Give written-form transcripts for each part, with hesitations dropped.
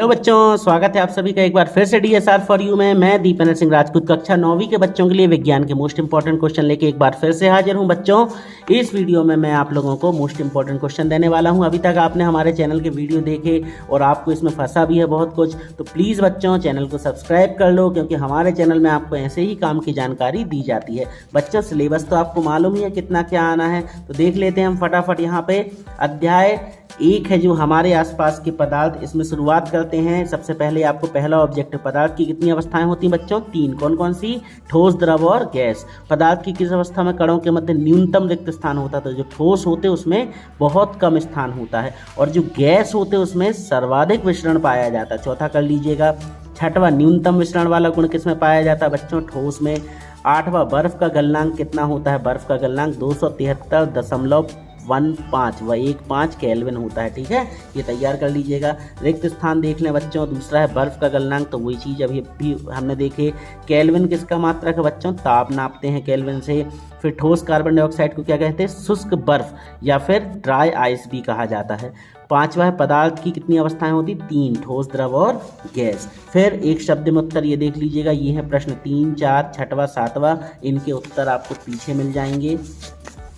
Hello बच्चों, स्वागत है आप सभी का एक बार फिर से डीएसआर फॉर यू में। मैं दीपेंद्र सिंह राजपूत कक्षा 9वीं के बच्चों के लिए विज्ञान के मोस्ट इंपॉर्टेंट क्वेश्चन लेके एक बार फिर से हाजिर हूं। बच्चों, इस वीडियो में मैं आप लोगों को मोस्ट इंपॉर्टेंट क्वेश्चन देने वाला हूं। अभी तक आपने हमारे चैनल के वीडियो देखे और आपको इसमें फंसा भी है बहुत कुछ, तो प्लीज़ बच्चों चैनल को सब्सक्राइब कर लो, क्योंकि हमारे चैनल में आपको ऐसे ही काम की जानकारी दी जाती है। बच्चों, सिलेबस तो आपको मालूम ही है कितना क्या आना है, तो देख लेते हैं हम फटाफट। यहाँ पे अध्याय 1 है जो हमारे आसपास के पदार्थ, इसमें शुरुआत करते हैं। सबसे पहले आपको पहला ऑब्जेक्ट, पदार्थ की कितनी अवस्थाएं होती हैं बच्चों? 3। कौन कौन सी? ठोस, द्रव और गैस। पदार्थ की किस अवस्था में कणों के मध्य न्यूनतम रिक्त स्थान होता है? तो जो ठोस होते हैं उसमें बहुत कम स्थान होता है, और जो गैस होते हैं उसमें सर्वाधिक विसरण पाया जाता है। चौथा कर लीजिएगा। छठवां, न्यूनतम विसरण वाला गुण किसमें पाया जाता है बच्चों? ठोस में। 8वां, बर्फ का गलनांक कितना होता है? बर्फ का गलनांक 273.15 केल्विन होता है। ठीक है, ये तैयार कर लीजिएगा। रिक्त स्थान देख लें बच्चों। दूसरा है बर्फ का गलनांक, तो वही चीज़ अभी भी हमने देखे। केल्विन किसका मात्रक है बच्चों? ताप नापते हैं केल्विन से। फिर ठोस कार्बन डाइऑक्साइड को क्या कहते हैं? शुष्क बर्फ या फिर ड्राई आइस भी कहा जाता है। 5वां है पदार्थ की कितनी अवस्थाएं होती? 3। ठोस, द्रव और गैस। फिर एक शब्द में उत्तर ये देख लीजिएगा। ये है प्रश्न 3, 4, 6वां, 7वां। इनके उत्तर आपको पीछे मिल जाएंगे।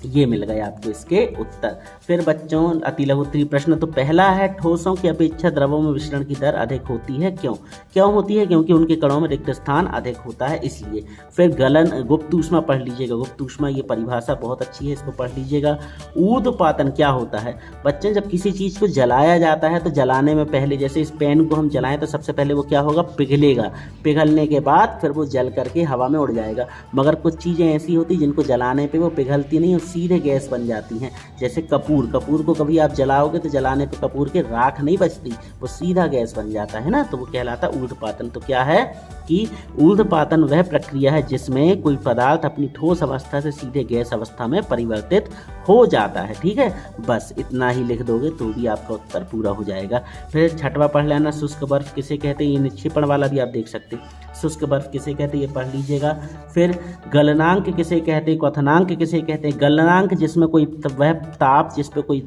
ये मिल गए आपको इसके उत्तर। फिर बच्चों अति लघु उत्तरीय प्रश्न, तो पहला है ठोसों की अपेक्षा द्रवों में विसरण की दर अधिक होती है, क्यों? क्यों होती है? क्योंकि उनके कणों में रिक्त स्थान अधिक होता है, इसलिए। फिर गलन, गुप्त ऊष्मा पढ़ लीजिएगा। गुप्त ऊष्मा, ये परिभाषा बहुत अच्छी है, इसको पढ़ लीजिएगा। ऊर्ध्वपातन क्या होता है बच्चों? जब किसी चीज़ को जलाया जाता है तो जलाने में पहले, जैसे इस पेन को हम जलाएं तो सबसे पहले वो क्या होगा? पिघलेगा। पिघलने के बाद फिर वो जल करके हवा में उड़ जाएगा। मगर कुछ चीज़ें ऐसी होती जिनको जलाने पर वो पिघलती नहीं और सीधे गैस बन जाती हैं। जैसे कपूर को कभी आप जलाओगे तो जलाने पे कपूर के राख नहीं बचती, वो सीधा गैस बन जाता है ना, तो वो कहलाता है ऊर्ध्वपातन। तो क्या है कि ऊर्ध्वपातन वह प्रक्रिया है जिसमें कोई पदार्थ अपनी ठोस अवस्था से सीधे गैस अवस्था में परिवर्तित हो जाता है। ठीक है, बस इतना ही लिख दोगे तो भी आपका उत्तर पूरा हो जाएगा। फिर 6वां पढ़ लेना। शुष्क बर्फ किसे कहते हैं? ये निक्षेपण वाला भी आप देख सकते हैं। शुष्क बर्फ किसे कहते हैं, ये पढ़ लीजिएगा। फिर गलनांक किसे कहते हैं? क्वथनांक किसे कहते हैं? गलनांक जिसमें कोई वह ताप जिस पे कोई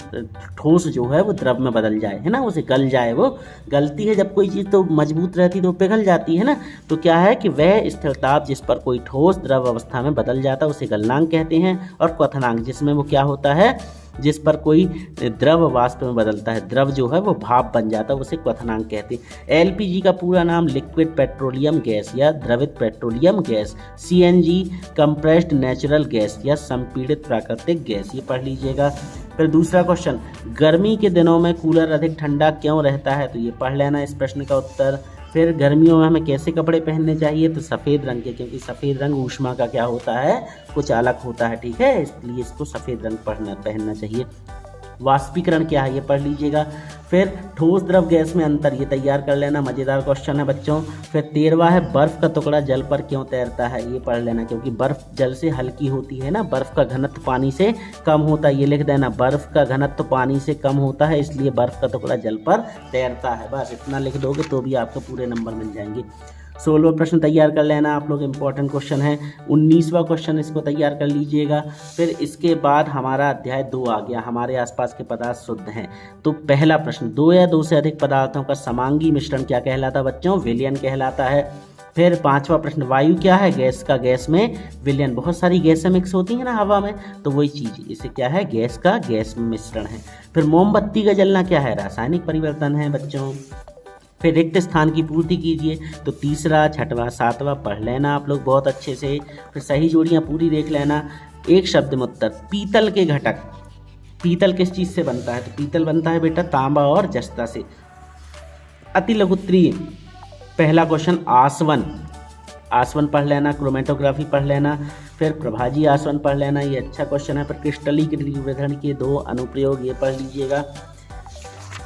ठोस जो है वो द्रव में बदल जाए, है ना, उसे गल जाए। वो गलती है जब कोई चीज़ तो मजबूत रहती तो पिघल जाती है ना, तो क्या है कि वह स्थिर ताप जिस पर कोई ठोस द्रव अवस्था में बदल जाता है उसे गलनांक कहते हैं। और क्वथनांक जिसमें वो क्या होता है, जिस पर कोई द्रव वाष्प में बदलता है, द्रव जो है वो भाप बन जाता है, उसे क्वथनांक कहते हैं। एलपीजी का पूरा नाम लिक्विड पेट्रोलियम गैस या द्रवित petroleum gas. CNG compressed natural gas या संपीड़ित प्राकृतिक गैस, ये पढ़ लीजिएगा। फिर दूसरा क्वेश्चन, गर्मी के दिनों में कूलर अधिक ठंडा क्यों रहता है? तो ये पढ़ लेना इस प्रश्न का उत्तर। फिर गर्मियों में हमें कैसे कपड़े पहनने चाहिए? तो सफ़ेद रंग के, क्योंकि सफ़ेद रंग ऊष्मा का क्या होता है? कुछ अलग होता है। ठीक है, इसलिए इसको सफ़ेद रंग पहनना चाहिए। वाष्पीकरण क्या है, ये पढ़ लीजिएगा। फिर ठोस, द्रव, गैस में अंतर, ये तैयार कर लेना, मज़ेदार क्वेश्चन है बच्चों। फिर 13वां है बर्फ़ का टुकड़ा जल पर क्यों तैरता है? ये पढ़ लेना, क्योंकि बर्फ़ जल से हल्की होती है ना, बर्फ़ का घनत्व पानी से कम होता है। ये लिख देना, बर्फ़ का घनत्व पानी से कम होता है, इसलिए बर्फ़ का टुकड़ा जल पर तैरता है। बस इतना लिख दोगे तो भी आपको पूरे नंबर मिल जाएंगे। 16वां प्रश्न तैयार कर लेना आप लोग, इंपॉर्टेंट क्वेश्चन है। 19वां क्वेश्चन इसको तैयार कर लीजिएगा। फिर इसके बाद हमारा अध्याय 2 आ गया, हमारे आसपास के पदार्थ शुद्ध हैं। तो पहला प्रश्न, 2 या 2 से अधिक पदार्थों का समांगी मिश्रण क्या कहलाता है बच्चों? विलयन कहलाता है। फिर 5वां प्रश्न, वायु क्या है? गैस का गैस में विलयन। बहुत सारी गैसें मिक्स होती हैं ना हवा में, तो वही चीज़, इसे क्या है? गैस का गैस में मिश्रण है। फिर मोमबत्ती का जलना क्या है? रासायनिक परिवर्तन है बच्चों। फिर रिक्त स्थान की पूर्ति कीजिए, तो 3, 6वां, 7वां पढ़ लेना आप लोग बहुत अच्छे से। फिर सही जोड़ियाँ पूरी देख लेना। एक शब्द में उत्तर, पीतल के घटक। पीतल किस चीज़ से बनता है? तो पीतल बनता है बेटा तांबा और जस्ता से। अति लघु उत्तरीय पहला क्वेश्चन, आसवन। आसवन पढ़ लेना। क्रोमेटोग्राफी पढ़ लेना। फिर प्रभाजी आसवन पढ़ लेना, ये अच्छा क्वेश्चन है। फिर क्रिस्टलीकृत विवरण के 2 अनुप्रयोग, ये पढ़ लीजिएगा।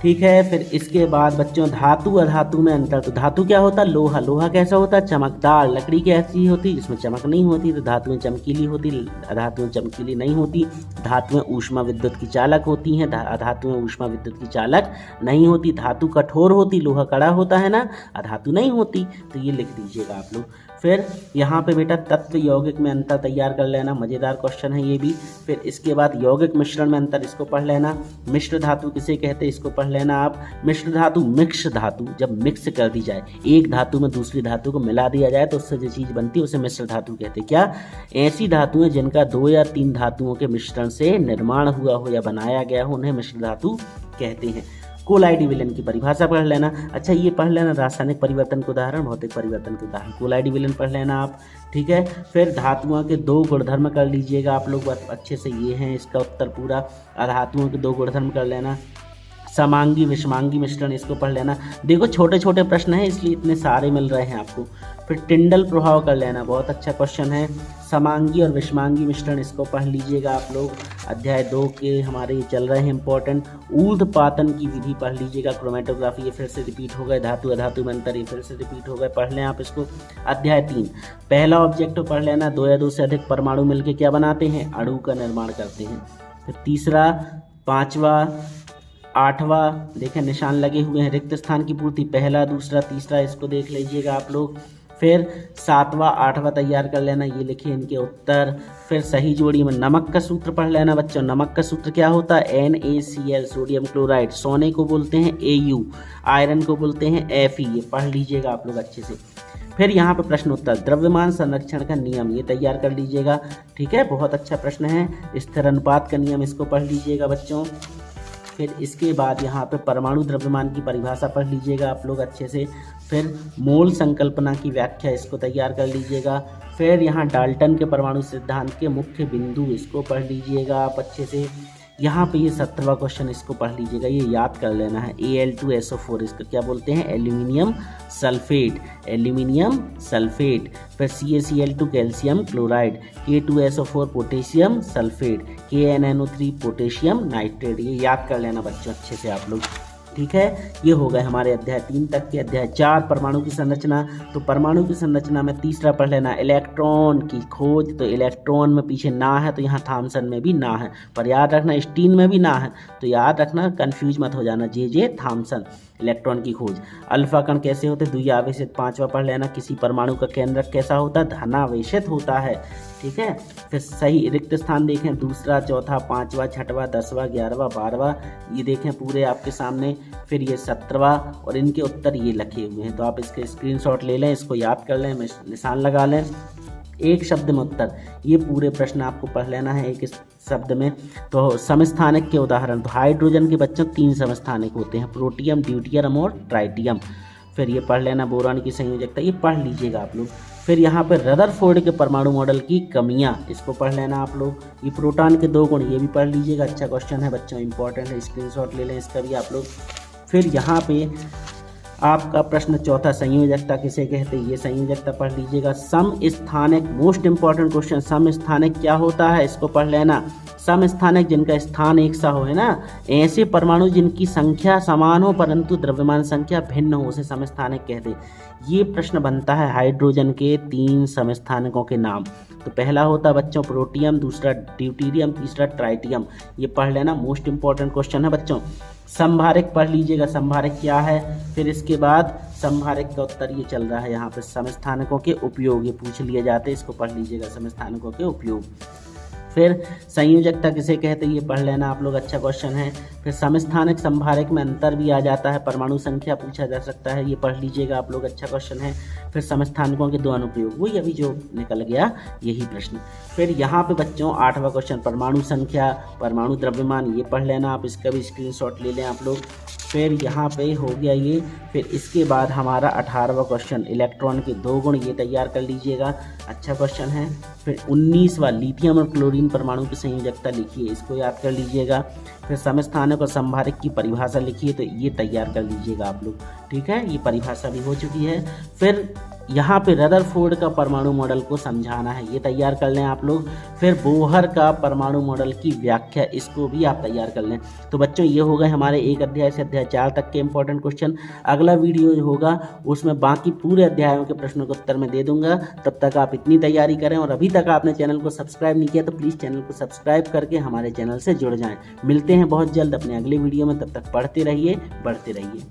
ठीक है, फिर इसके बाद बच्चों धातु अधातु में अंतर। तो धातु क्या होता है? लोहा। लोहा कैसा होता है? चमकदार। लकड़ी कैसी होती? जिसमें चमक नहीं होती। तो धातुएं चमकीली होती, अधातुएं चमकीली नहीं होती। धातुएं ऊष्मा विद्युत की चालक होती हैं, अधातुएं ऊष्मा विद्युत की चालक नहीं होती। धातु कठोर होती, लोहा कड़ा होता है ना, अधातु नहीं होती। तो ये लिख दीजिएगा आप लोग। फिर यहाँ पे बेटा तत्व यौगिक में अंतर तैयार कर लेना, मज़ेदार क्वेश्चन है ये भी। फिर इसके बाद यौगिक मिश्रण में अंतर, इसको पढ़ लेना। मिश्र धातु किसे कहते हैं, इसको पढ़ लेना आप। मिश्र धातु, मिक्स धातु, जब मिक्स कर दी जाए, एक धातु में दूसरी धातु को मिला दिया जाए तो उससे जो चीज़ बनती है उसे मिश्र धातु कहते हैं। क्या, ऐसी धातुएं जिनका 2 या 3 धातुओं के मिश्रण से निर्माण हुआ हो या बनाया गया हो उन्हें मिश्र धातु कहते हैं। कोलाइडी विलयन की परिभाषा पढ़ लेना। अच्छा, ये पढ़ लेना रासायनिक परिवर्तन के उदाहरण, भौतिक परिवर्तन के उदाहरण, कोलाइडी विलयन पढ़ लेना आप, ठीक है। फिर धातुओं के 2 गुणधर्म कर लीजिएगा आप लोग अच्छे से, ये हैं इसका उत्तर पूरा। धातुओं के 2 गुणधर्म कर लेना। समांगी विषमांगी मिश्रण, इसको पढ़ लेना। देखो छोटे छोटे प्रश्न हैं इसलिए इतने सारे मिल रहे हैं आपको। फिर टिंडल प्रभाव कर लेना, बहुत अच्छा क्वेश्चन है। समांगी और विषमांगी मिश्रण, इसको पढ़ लीजिएगा आप लोग, अध्याय 2 के हमारे ये चल रहे हैं इंपॉर्टेंट। ऊर्ध्वपातन की विधि पढ़ लीजिएगा, क्रोमेटोग्राफी, ये फिर से रिपीट हो गए। धातु अधातु में अंतर, ये फिर से रिपीट हो गए, पढ़ लें आप इसको। अध्याय 3 पहला ऑब्जेक्टिव पढ़ लेना, 2 या 2 से अधिक परमाणु मिलकर क्या बनाते हैं, अणु का निर्माण करते हैं। फिर तीसरा, 5वां, 8वां, देखें निशान लगे हुए हैं, रिक्त स्थान की पूर्ति, पहला, दूसरा, तीसरा, इसको देख लीजिएगा आप लोग। फिर 7वां, 8वां तैयार कर लेना, ये लिखिए इनके उत्तर। फिर सही जोड़ी में नमक का सूत्र पढ़ लेना बच्चों। नमक का सूत्र क्या होता है, NaCl, सोडियम क्लोराइड। सोने को बोलते हैं Au, आयरन को बोलते हैं Fe, ये पढ़ लीजिएगा आप लोग अच्छे से। फिर यहाँ पे प्रश्न उत्तर, द्रव्यमान संरक्षण का नियम, ये तैयार कर लीजिएगा, ठीक है, बहुत अच्छा प्रश्न है। स्थिर अनुपात का नियम, इसको पढ़ लीजिएगा बच्चों। फिर इसके बाद यहाँ पे परमाणु द्रव्यमान की परिभाषा पढ़ लीजिएगा आप लोग अच्छे से। फिर मोल संकल्पना की व्याख्या, इसको तैयार कर लीजिएगा। फिर यहाँ डाल्टन के परमाणु सिद्धांत के मुख्य बिंदु, इसको पढ़ लीजिएगा आप अच्छे से। यहाँ पे ये 17वां क्वेश्चन, इसको पढ़ लीजिएगा, ये याद कर लेना है। Al2SO4, इसको क्या बोलते हैं, एल्यूमिनियम सल्फेट, एल्यूमिनियम सल्फेट। फिर CaCl2 calcium chloride, K2SO4 potassium sulphate, KnNO3 potassium nitrate, ये याद कर लेना बच्चों अच्छे से आप लोग, ठीक है। ये हो गए हमारे अध्याय 3 तक के। अध्याय 4 परमाणु की संरचना, तो परमाणु की संरचना में तीसरा पढ़ लेना, इलेक्ट्रॉन की खोज। तो इलेक्ट्रॉन में पीछे ना है तो यहाँ थॉमसन में भी ना है, पर याद रखना स्टीन में भी ना है, तो याद रखना, कंफ्यूज मत हो जाना, J थॉमसन, इलेक्ट्रॉन की खोज। अल्फा कण कैसे होते, द्विआवेशित। 5वां पढ़ लेना, किसी परमाणु का केंद्रक कैसा होता है, धनावेशित होता है, ठीक है। फिर सही रिक्त स्थान देखें, दूसरा, चौथा, 5वां, 6वां, 10वां, 11वां, 12वां, ये देखें पूरे आपके सामने। फिर ये 17वां, और इनके उत्तर ये लिखे हुए हैं, तो आप इसके स्क्रीनशॉट ले लें, इसको याद कर लें, निशान लगा लें। एक शब्द में उत्तर, ये पूरे प्रश्न आपको पढ़ लेना है एक शब्द में। तो समस्थानिक के उदाहरण, तो हाइड्रोजन के बच्चों 3 समस्थानिक होते हैं, प्रोटियम, ड्यूटियम और ट्राइटियम। फिर ये पढ़ लेना, बोरान की संयोजकता, ये पढ़ लीजिएगा आप लोग। फिर यहाँ पर रदरफोर्ड के परमाणु मॉडल की कमियां, इसको पढ़ लेना आप लोग। ये प्रोटॉन के 2 गुण, ये भी पढ़ लीजिएगा, अच्छा क्वेश्चन है बच्चों, इंपॉर्टेंट है, स्क्रीनशॉट ले लें इसका भी आप लोग। फिर यहाँ पे आपका प्रश्न चौथा, संयोजकता किसे कहते हैं, ये संयोजकता पढ़ लीजिएगा। समस्थानिक, मोस्ट इंपॉर्टेंट क्वेश्चन, समस्थानिक क्या होता है, इसको पढ़ लेना। समस्थानिक, जिनका स्थान एक सा हो, है ना, ऐसे परमाणु जिनकी संख्या समान हो परंतु द्रव्यमान संख्या भिन्न हो, उसे समस्थानिक कहते हैं। ये प्रश्न बनता है हाइड्रोजन के 3 समस्थानिकों के नाम। तो पहला होता बच्चों प्रोटियम, दूसरा ड्यूटीरियम, तीसरा ट्राइटियम, ये पढ़ लेना, मोस्ट इंपॉर्टेंट क्वेश्चन है बच्चों। संभारक पढ़ लीजिएगा, संभारक क्या है। फिर इसके बाद संभारक का उत्तर ये चल रहा है यहाँ पे, समस्थानिकों के उपयोग, ये पूछ लिए जाते हैं, इसको पढ़ लीजिएगा, समस्थानिकों के उपयोग। फिर संयोजकता किसे कहते हैं, ये पढ़ लेना आप लोग, अच्छा क्वेश्चन है। फिर समस्थानिक संभारक में अंतर भी आ जाता है, परमाणु संख्या पूछा जा सकता है, ये पढ़ लीजिएगा आप लोग, अच्छा क्वेश्चन है। फिर समस्थानिकों के 2 अनुप्रयोग, वही अभी जो निकल गया यही प्रश्न। फिर यहाँ पे बच्चों 8वां क्वेश्चन, परमाणु संख्या, परमाणु द्रव्यमान, ये पढ़ लेना आप, इसका भी स्क्रीनशॉट ले लें आप लोग। फिर यहाँ पे हो गया ये। फिर इसके बाद हमारा 18वां क्वेश्चन, इलेक्ट्रॉन के 2 गुण, ये तैयार कर लीजिएगा, अच्छा क्वेश्चन है। फिर 19वां, लिथियम और क्लोरीन परमाणु की संयोजकता लिखिए, इसको याद कर लीजिएगा। फिर समस्थानिक और संभारक की परिभाषा लिखिए, तो ये तैयार कर लीजिएगा आप लोग, ठीक है, ये परिभाषा भी हो चुकी है। फिर यहाँ पे रदरफोर्ड का परमाणु मॉडल को समझाना है, ये तैयार कर लें आप लोग। फिर बोहर का परमाणु मॉडल की व्याख्या, इसको भी आप तैयार कर लें। तो बच्चों ये हो गए हमारे 1 अध्याय से अध्याय 4 तक के इंपॉर्टेंट क्वेश्चन। अगला वीडियो जो होगा उसमें बाकी पूरे अध्यायों के प्रश्नों के उत्तर मैं दे दूंगा। तब तक आप इतनी तैयारी करें, और अभी तक आपने चैनल को सब्सक्राइब नहीं किया तो प्लीज़ चैनल को सब्सक्राइब करके हमारे चैनल से जुड़ जाएँ। मिलते हैं बहुत जल्द अपने अगले वीडियो में, तब तक पढ़ते रहिए, बढ़ते रहिए।